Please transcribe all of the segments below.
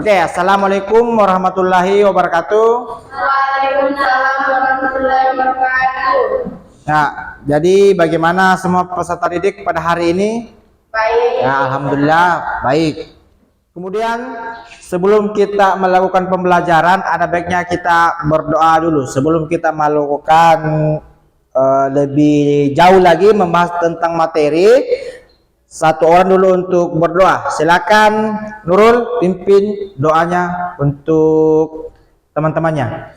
Oke, assalamualaikum warahmatullahi wabarakatuh. Waalaikumsalam warahmatullahi wabarakatuh. Nah, jadi bagaimana semua peserta didik pada hari ini? Baik. Ya, alhamdulillah baik. Kemudian sebelum kita melakukan pembelajaran, ada baiknya kita berdoa dulu sebelum kita melakukan lebih jauh lagi membahas tentang materi. Satu orang dulu untuk berdoa. Silakan Nurul pimpin doanya untuk teman-temannya.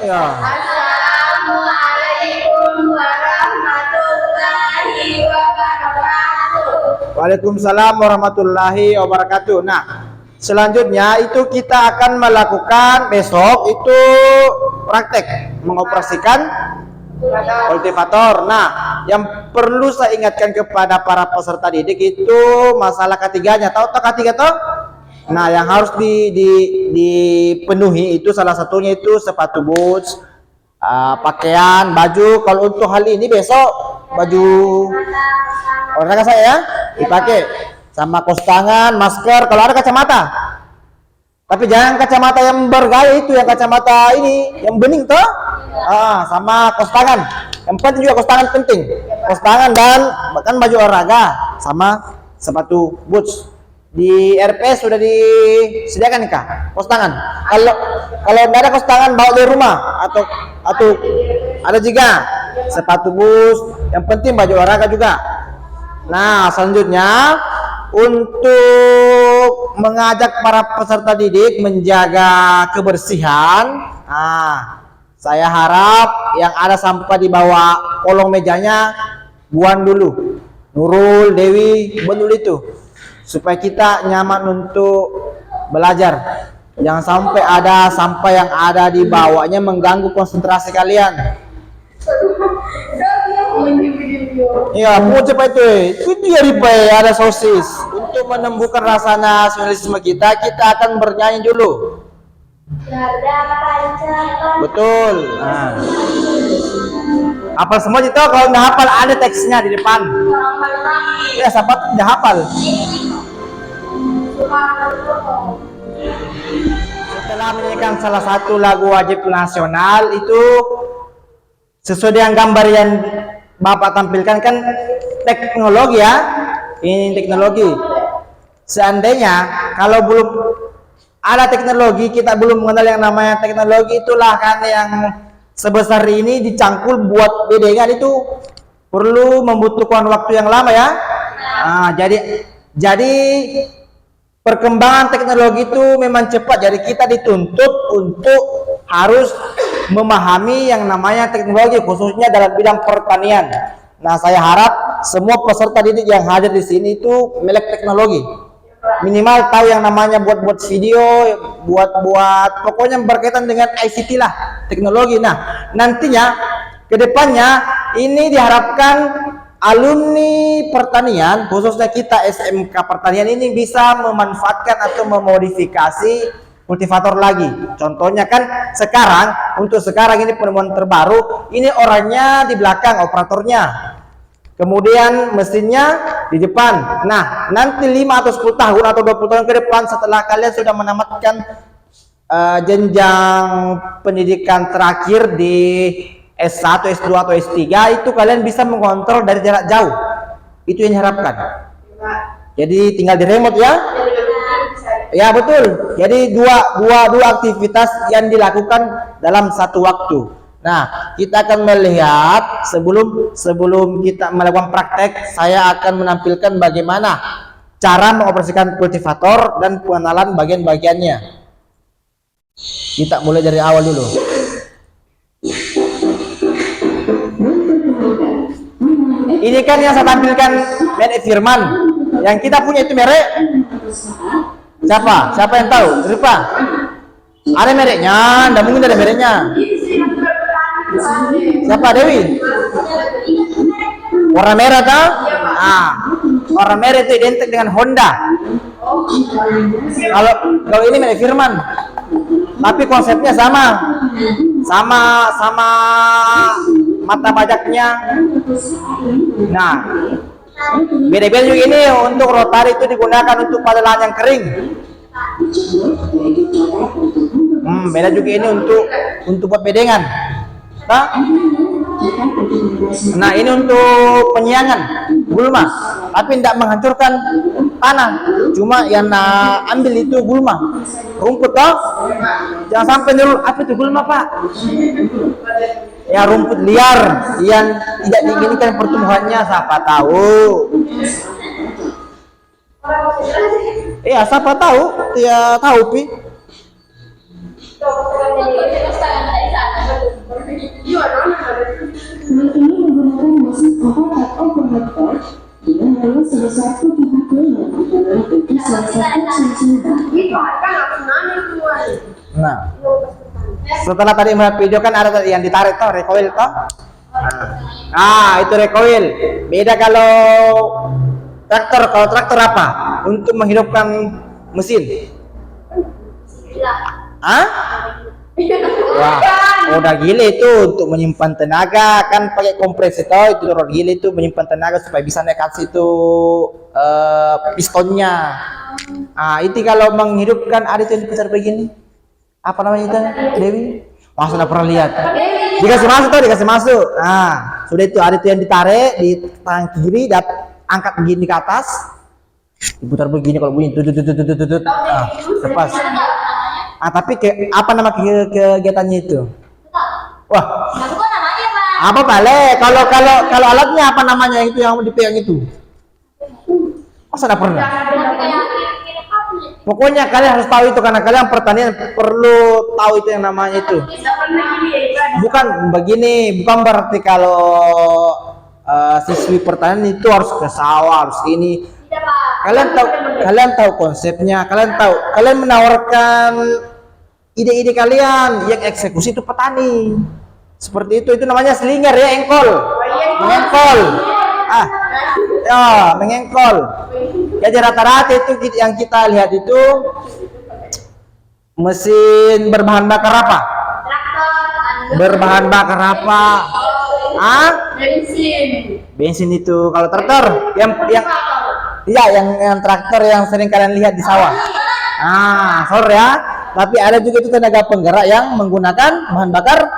Ya. Assalamualaikum warahmatullahi wabarakatuh. Waalaikumsalam warahmatullahi wabarakatuh. Nah, selanjutnya itu kita akan melakukan besok itu praktek mengoperasikan kultivator. Nah, yang perlu saya ingatkan kepada para peserta didik itu masalah ketiganya. Tahu ketiga toh? Nah, yang harus dipenuhi itu salah satunya itu sepatu boots, pakaian, baju. Kalau untuk hal ini besok baju olahraga saya ya dipakai, sama kaos tangan, masker, kalau ada kacamata. Tapi jangan kacamata yang bergaya itu, yang kacamata ini yang bening toh. Sama kaos tangan. Yang penting juga kaos tangan penting. Kaos tangan dan bahkan baju olahraga sama sepatu boots. Di RPS sudah disediakan kah kaos tangan? Kalau tidak ada kaos tangan bawa dari rumah atau ada juga sepatu boots. Yang penting baju olahraga juga. Nah, selanjutnya untuk mengajak para peserta didik menjaga kebersihan. Saya harap yang ada sampah di bawah kolong mejanya buang dulu. Nurul, Dewi, betul itu. Supaya kita nyaman untuk belajar. Jangan sampai ada sampah yang ada di bawahnya mengganggu konsentrasi kalian. Iya, mau cepat itu dia ribai ada sosis. Untuk menembuhkan rasa nasionalisme kita akan bernyanyi dulu. Betul. Nah. Hafal semua itu, kalau nggak hafal ada teksnya di depan. Ya, sahabat udah hafal. Setelah menyanyikan salah satu lagu wajib nasional itu sesuai dengan gambar yang Bapak tampilkan kan teknologi ya. Ini teknologi. Seandainya kalau belum ada teknologi, kita belum mengenal yang namanya teknologi, itulah kan yang sebesar ini dicangkul buat bedengan itu perlu membutuhkan waktu yang lama ya. Jadi perkembangan teknologi itu memang cepat, jadi kita dituntut untuk harus memahami yang namanya teknologi khususnya dalam bidang pertanian. Nah, saya harap semua peserta didik yang hadir di sini itu melek teknologi. Minimal tahu yang namanya buat video, buat pokoknya berkaitan dengan ICT lah, teknologi. Nah, nantinya ke depannya ini diharapkan alumni pertanian, khususnya kita SMK pertanian ini bisa memanfaatkan atau memodifikasi kultivator lagi. Contohnya kan untuk sekarang ini penemuan terbaru, ini orangnya di belakang, operatornya. Kemudian mesinnya di depan. Nah, nanti 5 atau 10 tahun atau 20 tahun ke depan setelah kalian sudah menamatkan jenjang pendidikan terakhir di S1, S2 atau S3, itu kalian bisa mengontrol dari jarak jauh. Itu yang diharapkan. Jadi tinggal di remote ya. Ya betul. Jadi dua aktivitas yang dilakukan dalam satu waktu. Nah, kita akan melihat sebelum kita melakukan praktek, saya akan menampilkan bagaimana cara mengoperasikan kultivator dan pengenalan bagian-bagiannya. Kita mulai dari awal dulu. Ini kan yang saya tampilkan merek Firman. Yang kita punya itu merek siapa? Siapa yang tahu? Rifa. Ada mereknya, enggak mungkin ada mereknya. Siapa? Dewi? Warna merah kah? Warna merah itu identik dengan Honda. Kalau ini merek Firman, tapi konsepnya sama. sama mata bajaknya. Nah, beda-beda juga ini. Untuk rotari itu digunakan untuk pada lahan yang kering. Beda juga ini untuk buat bedengan. Nah, ini untuk penyiangan gulma, tapi tidak menghancurkan tanah, cuma yang ambil itu gulma, rumput toh. Jangan sampai dulu apa itu gulma, Pak? Ya, rumput liar yang tidak diinginkan pertumbuhannya, siapa tahu. Iya, siapa tahu, dia tahu pi. Proyek ini menggunakan mesin 4 overhead dengan daya sebesar 70 kilo dan mengikuti salah satu sensor. Nah, setelah tadi melihat video kan ada yang ditarik toh, recoil toh. Nah, itu recoil. Beda kalau traktor. Kalau traktor apa? Untuk menghidupkan mesin. Wah, udah gila itu untuk menyimpan tenaga, kan pakai kompres itu udah gila itu menyimpan tenaga supaya bisa naik atas itu pistonnya. Itu kalau menghidupkan ada itu yang besar begini. Apa namanya itu, Dewi? Masa udah pernah lihat? Dikasih masuk. Nah, sudah itu ada itu yang ditarik di tangan kiri, angkat begini ke atas, diputar begini kalau bunyi lepas. Tapi apa nama kegiatannya itu? Wah, apa balik? Kalau alatnya apa namanya itu yang dipegang itu? Masa nggak pernah? Pokoknya kalian harus tahu itu karena kalian pertanian perlu tahu itu yang namanya itu. Bukan begini, bukan berarti kalau siswi pertanian itu harus ke sawah, harus ini. Kalian tahu konsepnya, kalian menawarkan ide-ide kalian, yang eksekusi itu petani. Seperti itu namanya slinger ya, engkol. Mengengkol. Mengengkol. Jadi rata-rata itu yang kita lihat itu mesin berbahan bakar apa? Berbahan bakar apa? Bensin itu. Kalau traktor yang traktor yang sering kalian lihat di sawah. Sorry ya. Tapi ada juga itu tenaga penggerak yang menggunakan bahan bakar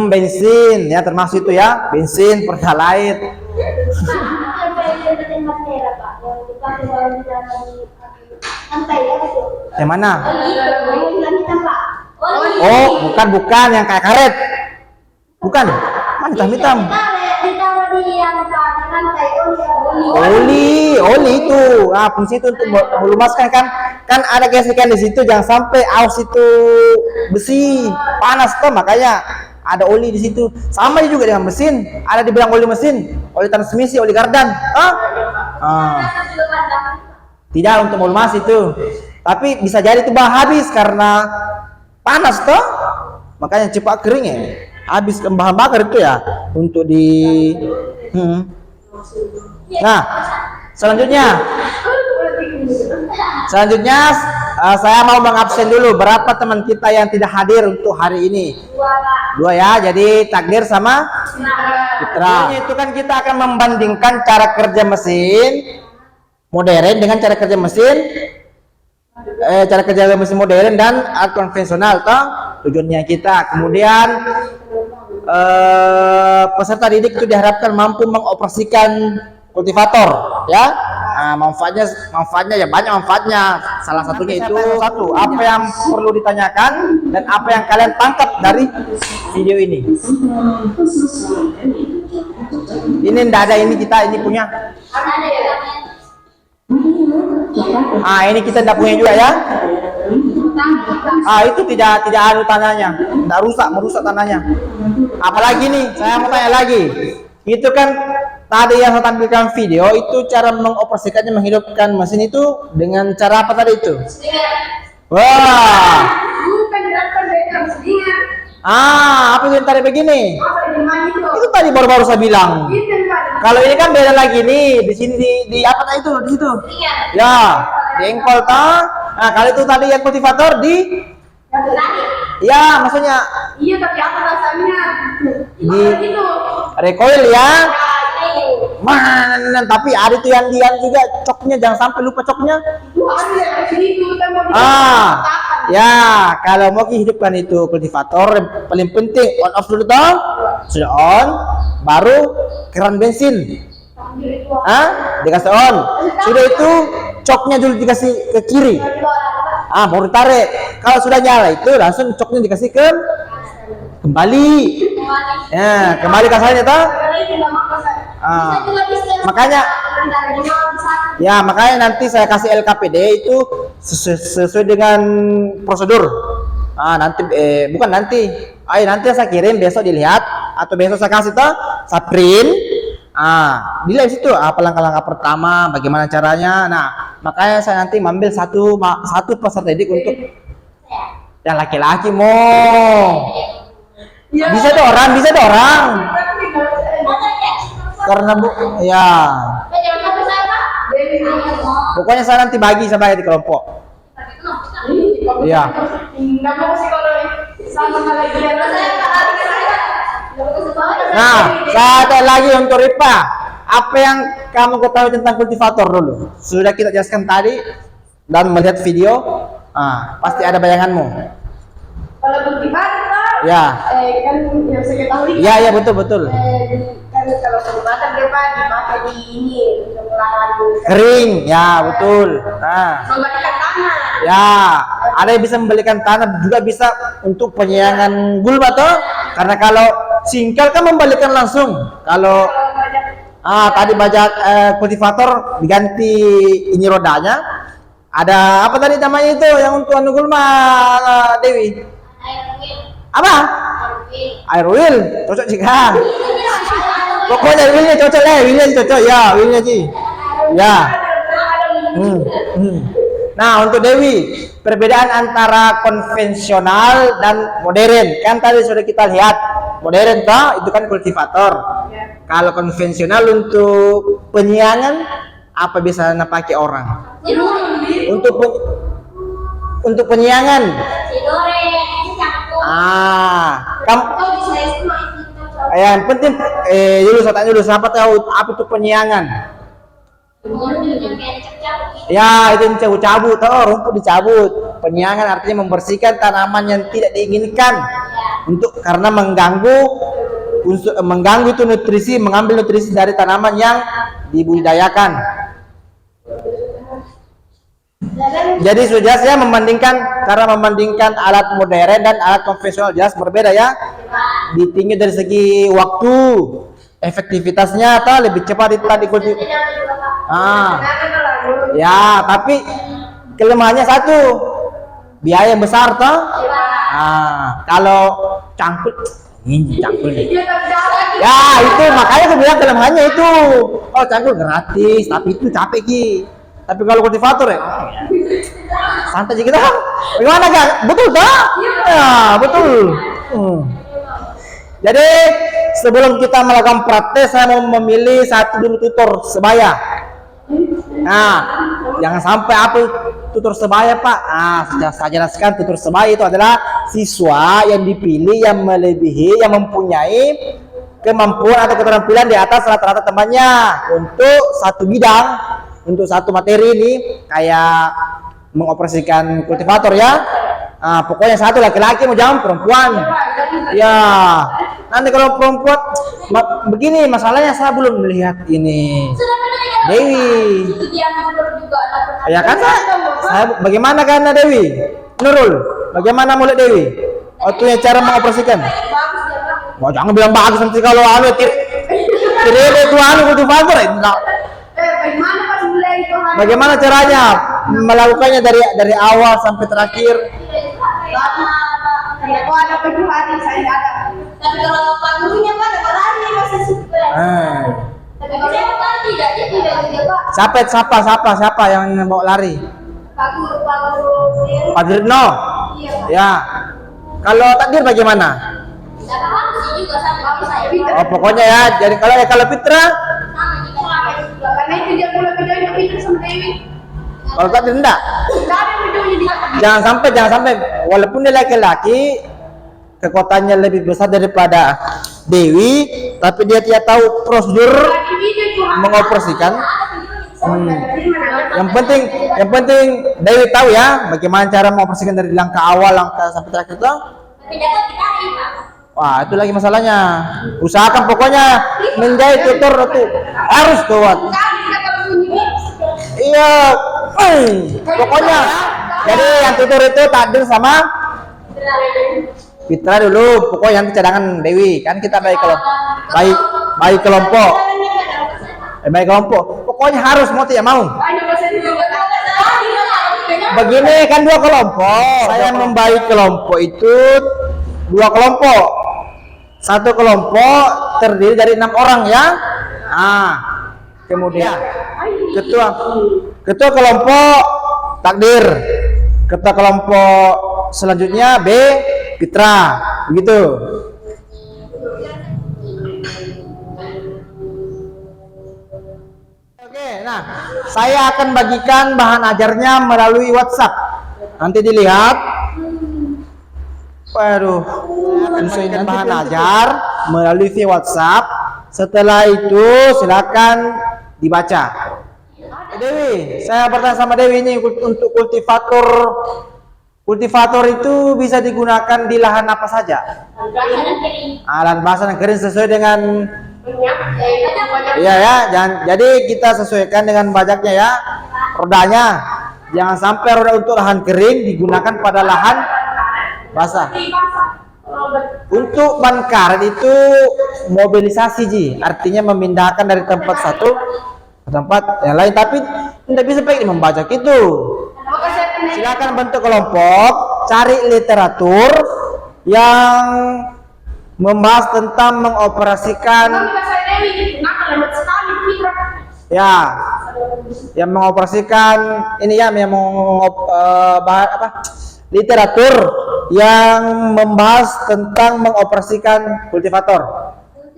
bensin ya, termasuk itu ya, bensin, pertalite. Yang mana? Oh, bukan yang kayak karet. Bukan. Mana hitam? Oli itu. Fungsi itu untuk melumaskan kan ada gesekan di situ, jangan sampai aus itu besi panas tuh, makanya ada oli di situ. Sama juga dengan mesin, ada dibilang oli mesin, oli transmisi, oli gardan. Tidak untuk melumas itu, tapi bisa jadi itu habis karena panas tuh, makanya cepat kering ya. Habis bahan bakar itu ya untuk di Nah, selanjutnya saya mau mengabsen dulu berapa teman kita yang tidak hadir untuk hari ini. 2 ya, jadi Takdir sama Fitra. Itu kan kita akan membandingkan cara kerja mesin modern dengan cara kerja mesin modern dan konvensional toh, tujuannya kita. Kemudian peserta didik itu diharapkan mampu mengoperasikan kultivator ya. Manfaatnya ya banyak manfaatnya. Salah satunya itu apa yang perlu ditanyakan dan apa yang kalian tangkap dari video ini. Ini ndak ada, ini kita ini punya. Ini kita tidak punya juga ya. Itu tidak anu tanahnya, tidak merusak tanahnya. Apalagi nih, saya mau tanya lagi. Itu kan tadi yang saya tampilkan video itu cara mengoperasikannya, menghidupkan mesin itu dengan cara apa tadi itu? Wah. Apa yang tadi begini? Itu tadi baru saya bilang. Kalau ini kan beda lagi nih. Di sini di apa tadi itu? Di situ. Ya, di engkol toh. Nah, kalau itu tadi yang kultivator di ya, maksudnya Iya, tapi apa rasanya? Di Gitu. recoil ya. Ini. Man, tapi ada tuh yang dian juga coknya, jangan sampai lupa coknya. Itu ada yang itu kita mau Ya, kalau mau hidupkan itu kultivator, paling penting on off dulu toh. Sudah on, baru keran bensin. Dikasih on. Sudah itu coknya dulu dikasih ke kiri. Baru tarik. Kalau sudah nyala itu langsung coknya dikasih ke kembali. Ya, kembali ke asalnya toh. Makanya nanti saya kasih LKPD itu sesuai dengan prosedur. Nanti bukan nanti. Nanti saya kirim, besok dilihat atau besok saya kasih toh, saya print. Dilihat situ apa langkah-langkah pertama, bagaimana caranya. Nah, makanya saya nanti mengambil satu peserta didik untuk yang laki-laki bisa tuh orang. Karena ya. Pokoknya saya nanti bagi di kelompok. Iya. Enggak mau sih kalau sama lagi. Nah, saya tanya lagi untuk Ripa. Apa yang kamu ketahui tentang kultivator dulu? Sudah kita jelaskan tadi dan melihat video. Pasti ada bayanganmu. Kalau kultivator, Ya. kan yang saya ketahui. Iya, betul. Kan kalau kultivator dia dipakai di ini untuk lahan Kering, ya betul. membalikan tanah. Ya, ada yang bisa membalikan tanah, juga bisa untuk penyiangan gulma toh. Karena kalau singkal kan membalikan langsung. Kalau tadi bajak kultivator diganti ini rodanya. Ada apa tadi namanya itu yang untuk anu gulma, Dewi? Apa? Air wheel, cocok juga. Pokoknya wheelnya cocok lah, wheelnya cocok ya, wheelnya sih. Ya. Nah, untuk Dewi, perbedaan antara konvensional dan modern. Kan tadi sudah kita lihat, modern toh itu kan kultivator. Kalau konvensional untuk penyiangan apa bisa pakai orang? Untuk penyiangan. Yang penting dulu saya tanya dulu, siapa tahu apa itu penyiangan? Ya, itu cabut rumput dicabut. Penyiangan artinya membersihkan tanaman yang tidak diinginkan karena mengganggu itu nutrisi, mengambil nutrisi dari tanaman yang dibudidayakan. Jadi sudah jelas ya cara membandingkan alat modern dan alat konvensional jelas berbeda ya. Ditinggi dari segi waktu, efektivitasnya atau lebih cepat itu tadi ya, tapi kelemahannya satu, biaya yang besar toh. Kalau cangkul nih. Ya, itu makanya saya bilang kelemahannya itu. Oh, cangkul gratis, tapi itu capek Ki. Tapi kalau kultivator ya santai aja kita. Bagaimana Kak? Betul toh? Ya, betul. Jadi sebelum kita melakukan praktek, saya mau memilih satu dulu tutor sebaya. Nah, jangan sampai apa tutor sebaya Pak. Sudah saya jelaskan, tutor sebaya itu adalah siswa yang dipilih yang melebihi, yang mempunyai kemampuan atau keterampilan di atas rata-rata temannya untuk satu bidang, untuk satu materi ini, kayak mengoperasikan kultivator ya. Pokoknya satu laki-laki, mau jangan perempuan. Ya, nanti kalau perempuan begini masalahnya, saya belum melihat ini Dewi. Ya kan saya bagaimana karena Dewi? Nurul, bagaimana mulai Dewi? Waktunya cara mengoperasikan. Wah, jangan bilang bagus nanti kalau itu kultivator. Bagaimana caranya melakukannya dari awal sampai terakhir? Kalau ada 7 hari saya ada. Tapi kalau pagunya Pak ada lari masih super. Tapi kalau tidak Siapa yang bawa lari? Pak Dirno. Iya. Ya. Kalau takdir bagaimana? Pokoknya ya. Jadi kalau Fitra, karena itu dia mulai videonya sama Dewi. kalau takdir enggak? Enggak ada videonya jangan sampai walaupun dia laki-laki kekuatannya lebih besar daripada Dewi, tapi dia tidak tahu prosedur mengoperasikan. Yang penting Dewi tahu ya bagaimana cara mengoperasikan dari langkah awal sampai terakhir itu. Wah, itu lagi masalahnya. Usahakan pokoknya menjadi tutor itu harus kuat. Iya, pokoknya. Jadi yang tutor itu takdir sama Fitra dulu, pokoknya nanti cadangan Dewi. Kan kita baik kelompok. Baik kelompok. Pokoknya harus mau tidak mau. Begini kan 2 kelompok. Saya membagi kelompok itu 2 kelompok. 1 kelompok terdiri dari 6 orang ya. Kemudian ketua kelompok takdir. Ketua kelompok selanjutnya B Fitra, begitu. Oke, nah saya akan bagikan bahan ajarnya melalui WhatsApp. Nanti dilihat. Waduh, akan bagikan bahan ajar melalui via WhatsApp. Setelah itu silakan dibaca. Dewi, saya bertanya sama Dewi ini untuk kultivator itu bisa digunakan di lahan apa saja? Lahan basah dan kering sesuai dengan iya ya, jadi kita sesuaikan dengan bajaknya ya. Rodanya jangan sampai roda untuk lahan kering digunakan pada lahan basah. Untuk ban karet itu mobilisasi Ji, artinya memindahkan dari tempat satu ke tempat yang lain, tapi tidak bisa pakai membajak itu. Silakan bentuk kelompok, cari literatur yang membahas tentang mengoperasikan ya, yang mengoperasikan ini ya, yang literatur yang membahas tentang mengoperasikan kultivator.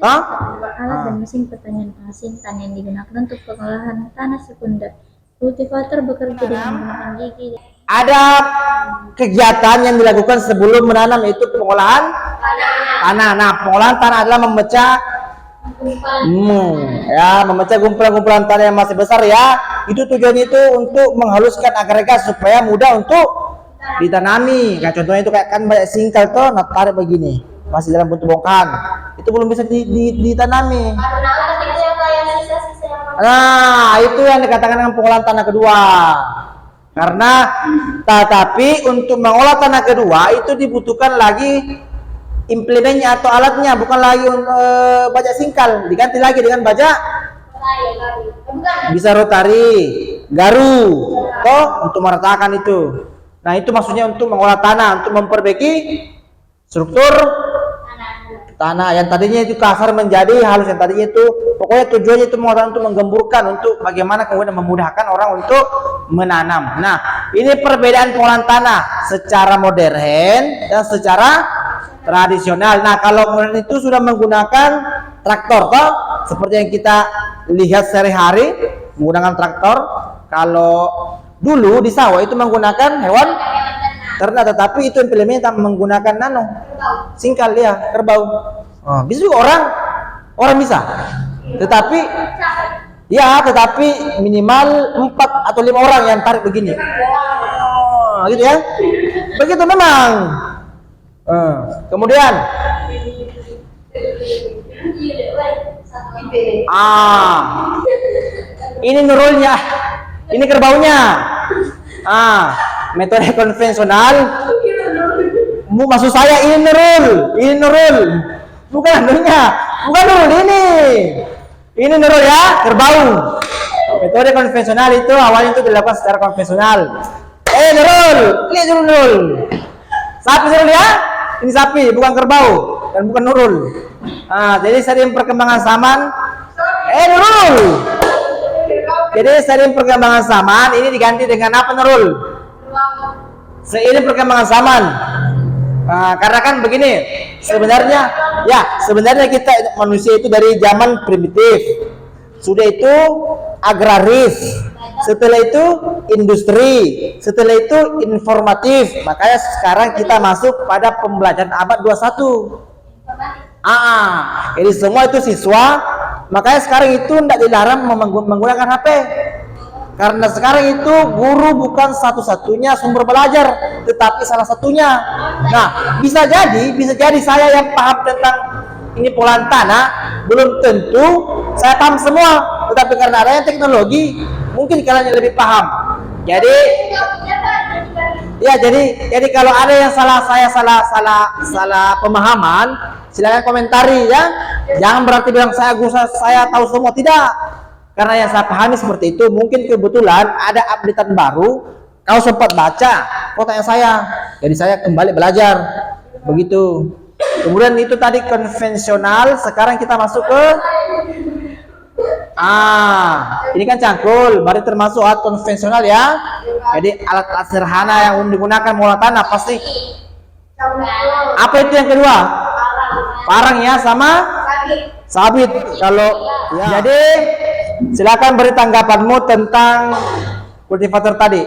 Alat dan mesin pertanian penghasil yang digunakan untuk pengolahan tanah sekunder. Kultivator bekerja dengan menggunakan gigi. Ada kegiatan yang dilakukan sebelum menanam, itu pengolahan tanah. Nah, pengolahan tanah adalah memecah memecah gumpulan-gumpulan tanah yang masih besar ya. Itu tujuannya itu untuk menghaluskan agregat supaya mudah untuk ditanami. Kayak contohnya itu kayak kan banyak singkal tuh, nah tarik begini, masih dalam bentuk bongkahan. Itu belum bisa ditanami. Nah, itu yang dikatakan dengan pengolahan tanah kedua. Karena tetapi untuk mengolah tanah kedua itu dibutuhkan lagi implementnya atau alatnya, bukan lagi bajak singkal, diganti lagi dengan bajak bisa rotari, garu, toh untuk meratakan itu. Nah, itu maksudnya untuk mengolah tanah, untuk memperbaiki struktur tanah yang tadinya itu kasar menjadi halus, yang tadinya itu pokoknya tujuannya itu untuk menggemburkan, untuk bagaimana kemudian memudahkan orang untuk menanam. Nah, ini perbedaan pengolahan tanah secara modern dan secara tradisional. Nah, kalau modern itu sudah menggunakan traktor toh, seperti yang kita lihat sehari-hari menggunakan traktor. Kalau dulu di sawah itu menggunakan hewan ternak, tetapi itu implementnya menggunakan singkal ya, kerbau. Bisa juga orang bisa, tetapi minimal 4 atau 5 orang yang tarik begini. Gitu ya, begitu memang. Kemudian ini nurulnya, ini kerbaunya. Metode konvensional, maksud saya ini nurul, bukan anunya, bukan nurul ini nurul ya, kerbau. Metode konvensional itu awalnya itu dilakukan secara konvensional. Nurul, ini nurul, sapi nurul ya, ini sapi bukan kerbau dan bukan nurul. Jadi sering perkembangan zaman, nurul. Jadi sering perkembangan zaman ini diganti dengan apa, nurul? Seiring perkembangan zaman. Karena kan begini, sebenarnya kita manusia itu dari zaman primitif sudah itu agraris, setelah itu industri, setelah itu informatif. Makanya sekarang kita masuk pada pembelajaran abad 21. Jadi semua itu siswa, makanya sekarang itu tidak dilarang menggunakan HP. Karena sekarang itu guru bukan satu-satunya sumber belajar, tetapi salah satunya. Nah, bisa jadi saya yang paham tentang ini polahan tanah, belum tentu saya paham semua. Tetapi karena adanya teknologi, mungkin kalian yang lebih paham. Jadi kalau ada yang salah pemahaman, silakan komentari ya. Jangan berarti bilang saya tahu semua, tidak. Karena yang saya pahami seperti itu, mungkin kebetulan ada updatean baru, kau sempat baca pertanyaan saya, jadi saya kembali belajar, begitu. Kemudian itu tadi konvensional, sekarang kita masuk ke ini kan cangkul, berarti termasuk alat konvensional ya. Jadi alat sederhana yang digunakan mengolah tanah pasti. Apa itu yang kedua? Parang ya, sama sabit. Kalau ya. Jadi silakan beri tanggapanmu tentang kultivator tadi.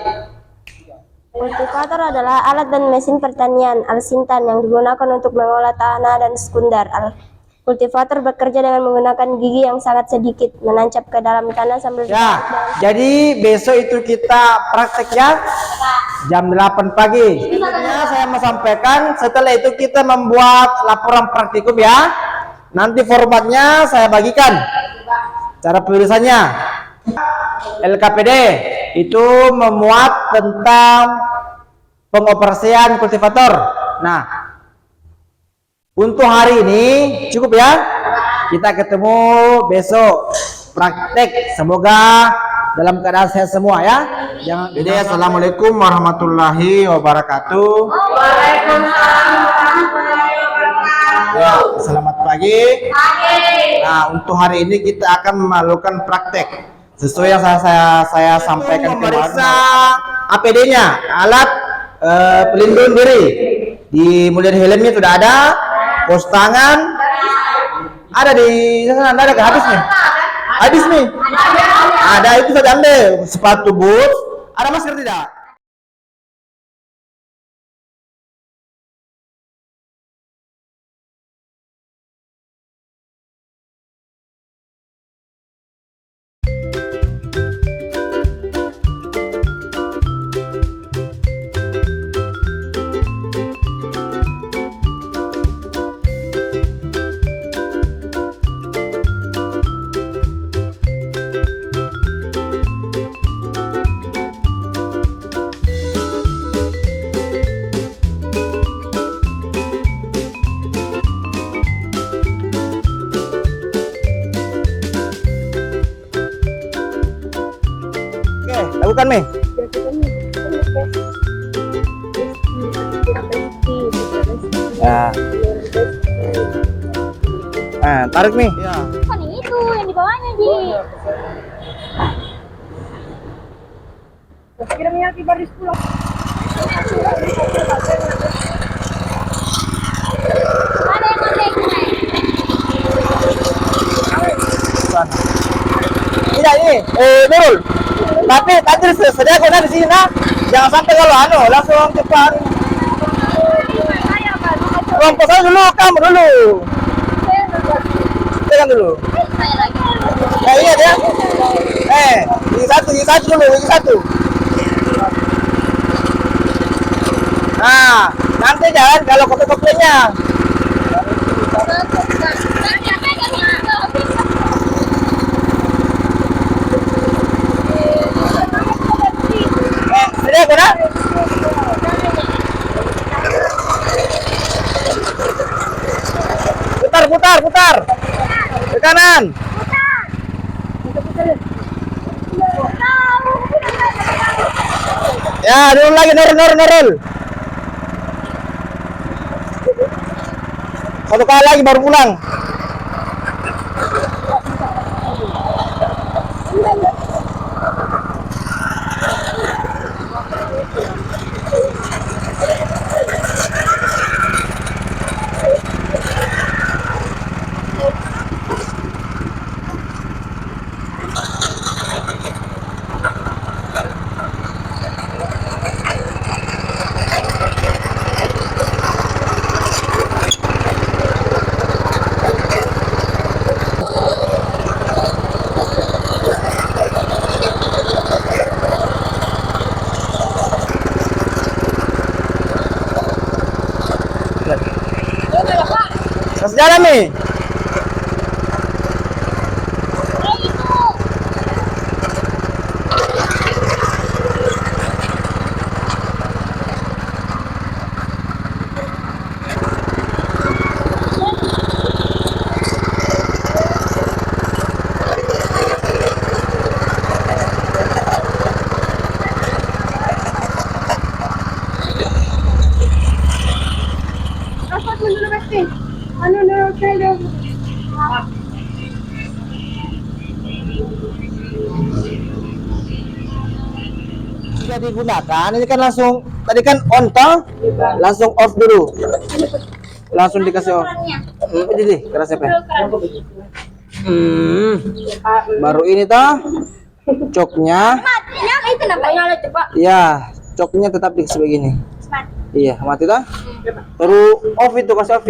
Kultivator adalah alat dan mesin pertanian alsintan yang digunakan untuk mengolah tanah dan sekunder. Kultivator bekerja dengan menggunakan gigi yang sangat sedikit, menancap ke dalam tanah sambil ya. Jadi besok itu kita praktek ya, jam 8 pagi. Ya, saya mau sampaikan, setelah itu kita membuat laporan praktikum ya. Nanti formatnya saya bagikan. Cara penulisannya LKPD itu memuat tentang pengoperasian kultivator. Nah, untuk hari ini cukup ya. Kita ketemu besok praktek. Semoga dalam keadaan sehat semua ya. Jadi assalamualaikum warahmatullahi wabarakatuh. Ya, selamat pagi. Nah, untuk hari ini kita akan melakukan praktek sesuai yang saya sampaikan kemarin. APD-nya, alat pelindung diri. Di mulai helmnya sudah ada, pos tangan ada di sana, ada habis nih. Ada itu saja ambil, sepatu boots, ada masker tidak? Lakukan Mi. Ya. Tarik Mi. Ya. Kan yang itu yang di bawahnya Ji. Kira minyak di baris pulang. Ada yang naik. Tidak ini, Nurul. Tapi tadi sedia kena di sini nah. Jangan sampai kalau langsung cepat. Rompos dulu, kamu dulu. Tekan dulu. Ya iya dia. Gigi satu dulu, gigi satu. Nah, nanti jangan kalau kopi-kopinya. Sudah kena? Putar. Ke kanan. Ya, dulu lagi nurul. Satu kali lagi baru pulang. Masih jalan nih. Sudah digunakan, ini kan langsung tadi kan on toh, langsung off dulu, langsung dikasih off. Jadi keras apa? Baru ini toh, coknya. Itu namanya coba. Ya, coknya tetap dikasih begini. Iya, mati toh. Terus off itu kasih off.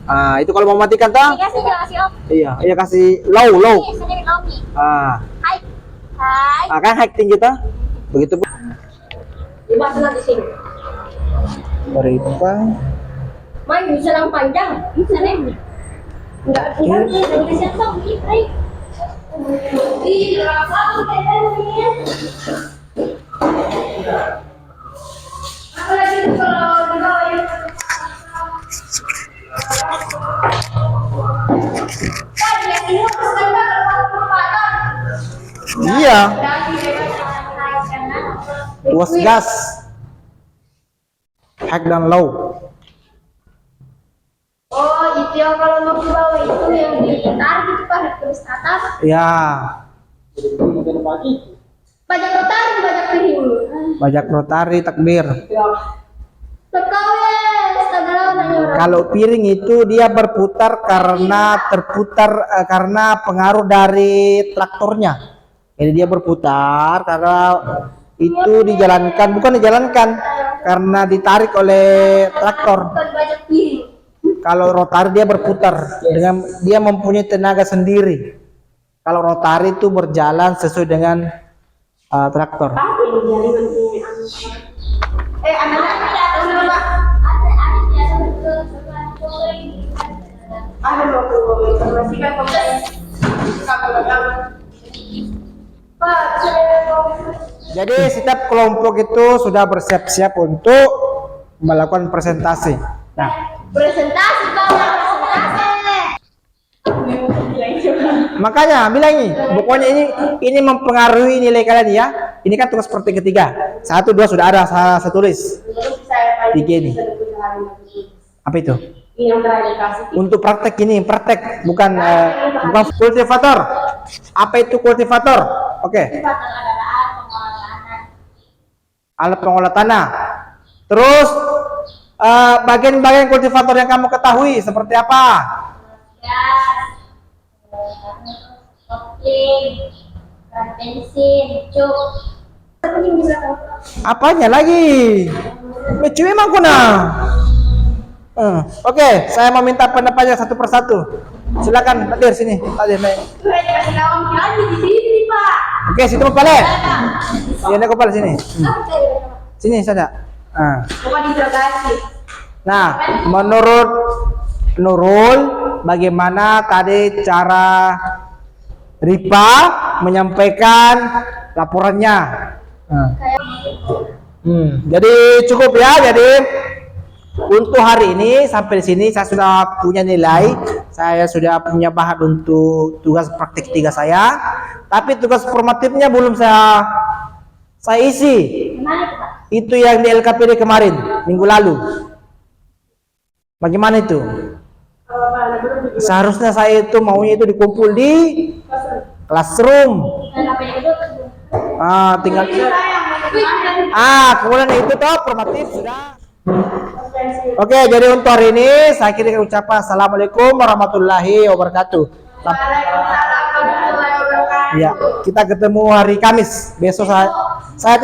Ah, itu kalau mau matikan toh? Kasih off. Iya, iya kasih low. Sini low nih. Ah, Hai. Hai. akan high tinggi toh? Begitu pun. Dibahas di sini. Beripang. Main bisa yang panjang. Bisa nih. Enggak bisa song ini, Frey. Ih, apa ini? Apa lagi kalau di bawah ya? Iya. Tuas gas. High dan low. Oh, itu yang kalau mau ke bawah itu yang ditarik itu pada tulis atas. Ya, Bajak rotari, bajak piring. bajak rotari takbir. Tekau ya, setengah nanya. Kalau piring itu dia berputar karena karena pengaruh dari traktornya. Jadi dia berputar karena itu bukan dijalankan karena ditarik oleh traktor. Bukan bajak piring. Kalau rotari dia berputar dengan dia mempunyai tenaga sendiri. Kalau rotari itu berjalan sesuai dengan traktor. Anak-anak ada informasikan Jadi setiap kelompok itu sudah bersiap-siap untuk melakukan presentasi. Nah, presentasi makanya bilang ini, pokoknya ini mempengaruhi nilai kalian ya. Ini kan tugas praktik ketiga. 1, 2 sudah ada, saya tulis. 3 ini. Apa itu? Untuk praktek ini, praktek bukan kultivator. Apa itu kultivator? Oke. Alat pengolah tanah. Terus bagian-bagian kultivator yang kamu ketahui seperti apa? bensin, cuk. Apanya lagi? Lucu emang kuna. Oke, saya mau minta pendapatnya satu persatu. Silakan, hadir sini. Hadir naik. Kasih lawang lagi di sini, Pak. Oke, situ kepala. Iya, naik kepala sini. Sini saja. Coba diinterogasi. Nah, menurut Nurul, bagaimana tadi cara Ripa menyampaikan laporannya? Jadi cukup ya. Jadi untuk hari ini sampai di sini saya sudah punya nilai, saya sudah punya bahan untuk tugas praktik 3 saya. Tapi tugas formatifnya belum saya isi. Itu yang di LKPD kemarin, minggu lalu. Bagaimana itu? Seharusnya saya itu maunya itu dikumpul di classroom. Tinggal kemudian itu toh formatif sudah. Oke, jadi untuk hari ini saya kirim ucapan assalamualaikum warahmatullahi wabarakatuh. Waalaikumsalam warahmatullahi wabarakatuh. Ya, kita ketemu hari Kamis. Besok saya